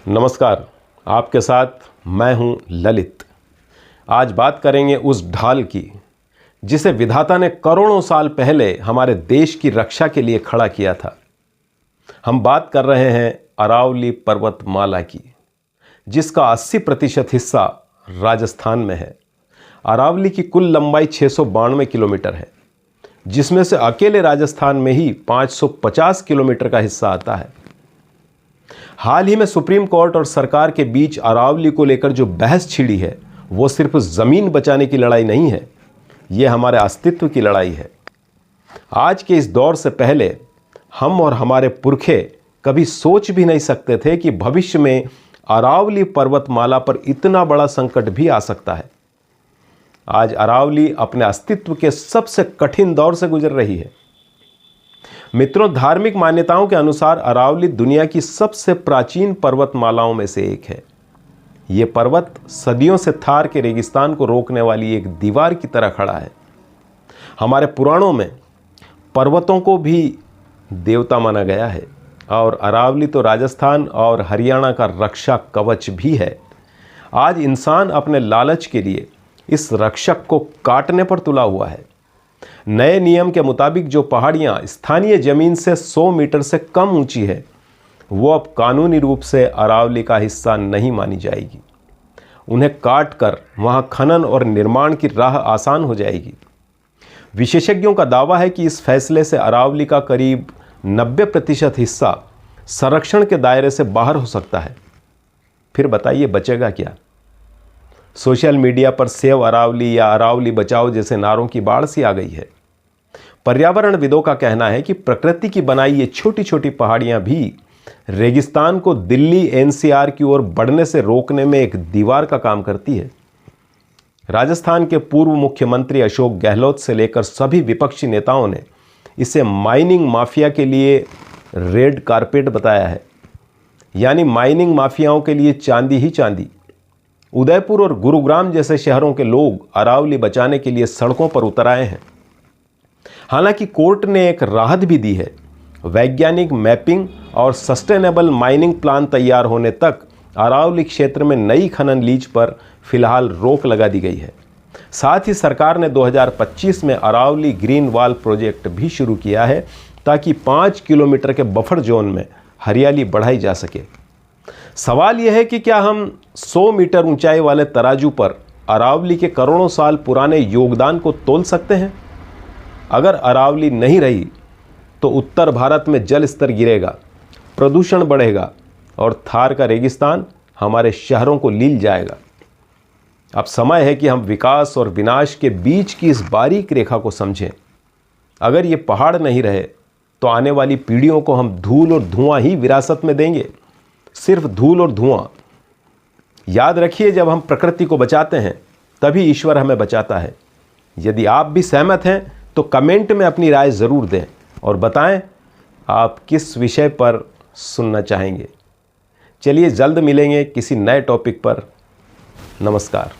नमस्कार, आपके साथ मैं हूं ललित। आज बात करेंगे उस ढाल की जिसे विधाता ने करोड़ों साल पहले हमारे देश की रक्षा के लिए खड़ा किया था। हम बात कर रहे हैं अरावली पर्वतमाला की, जिसका 80% हिस्सा राजस्थान में है। अरावली की कुल लंबाई 692 किलोमीटर है, जिसमें से अकेले राजस्थान में ही 550 किलोमीटर का हिस्सा आता है। हाल ही में सुप्रीम कोर्ट और सरकार के बीच अरावली को लेकर जो बहस छिड़ी है, वो सिर्फ जमीन बचाने की लड़ाई नहीं है, ये हमारे अस्तित्व की लड़ाई है। आज के इस दौर से पहले हम और हमारे पुरखे कभी सोच भी नहीं सकते थे कि भविष्य में अरावली पर्वतमाला पर इतना बड़ा संकट भी आ सकता है। आज अरावली अपने अस्तित्व के सबसे कठिन दौर से गुजर रही है। मित्रों, धार्मिक मान्यताओं के अनुसार अरावली दुनिया की सबसे प्राचीन पर्वतमालाओं में से एक है। ये पर्वत सदियों से थार के रेगिस्तान को रोकने वाली एक दीवार की तरह खड़ा है। हमारे पुराणों में पर्वतों को भी देवता माना गया है और अरावली तो राजस्थान और हरियाणा का रक्षा कवच भी है। आज इंसान अपने लालच के लिए इस रक्षक को काटने पर तुला हुआ है। नए नियम के मुताबिक जो पहाड़ियां स्थानीय जमीन से 100 मीटर से कम ऊंची है, वो अब कानूनी रूप से अरावली का हिस्सा नहीं मानी जाएगी। उन्हें काटकर वहां खनन और निर्माण की राह आसान हो जाएगी। विशेषज्ञों का दावा है कि इस फैसले से अरावली का करीब 90% हिस्सा संरक्षण के दायरे से बाहर हो सकता है। फिर बताइए बचेगा क्या? सोशल मीडिया पर सेव अरावली या अरावली बचाओ जैसे नारों की बाढ़ सी आ गई है। पर्यावरणविदों का कहना है कि प्रकृति की बनाई ये छोटी छोटी पहाड़ियां भी रेगिस्तान को दिल्ली एनसीआर की ओर बढ़ने से रोकने में एक दीवार का काम करती है। राजस्थान के पूर्व मुख्यमंत्री अशोक गहलोत से लेकर सभी विपक्षी नेताओं ने इसे माइनिंग माफिया के लिए रेड कारपेट बताया है, यानी माइनिंग माफियाओं के लिए चांदी ही चांदी। उदयपुर और गुरुग्राम जैसे शहरों के लोग अरावली बचाने के लिए सड़कों पर उतर आए हैं। हालांकि कोर्ट ने एक राहत भी दी है। वैज्ञानिक मैपिंग और सस्टेनेबल माइनिंग प्लान तैयार होने तक अरावली क्षेत्र में नई खनन लीज पर फिलहाल रोक लगा दी गई है। साथ ही सरकार ने 2025 में अरावली ग्रीन वॉल प्रोजेक्ट भी शुरू किया है, ताकि 5 किलोमीटर के बफर जोन में हरियाली बढ़ाई जा सके। सवाल यह है कि क्या हम 100 मीटर ऊंचाई वाले तराजू पर अरावली के करोड़ों साल पुराने योगदान को तोल सकते हैं? अगर अरावली नहीं रही तो उत्तर भारत में जल स्तर गिरेगा, प्रदूषण बढ़ेगा और थार का रेगिस्तान हमारे शहरों को लील जाएगा। अब समय है कि हम विकास और विनाश के बीच की इस बारीक रेखा को समझें। अगर ये पहाड़ नहीं रहे तो आने वाली पीढ़ियों को हम धूल और धुआं ही विरासत में देंगे, सिर्फ धूल और धुआं। याद रखिए, जब हम प्रकृति को बचाते हैं तभी ईश्वर हमें बचाता है। यदि आप भी सहमत हैं तो कमेंट में अपनी राय ज़रूर दें और बताएं आप किस विषय पर सुनना चाहेंगे। चलिए जल्द मिलेंगे किसी नए टॉपिक पर। नमस्कार।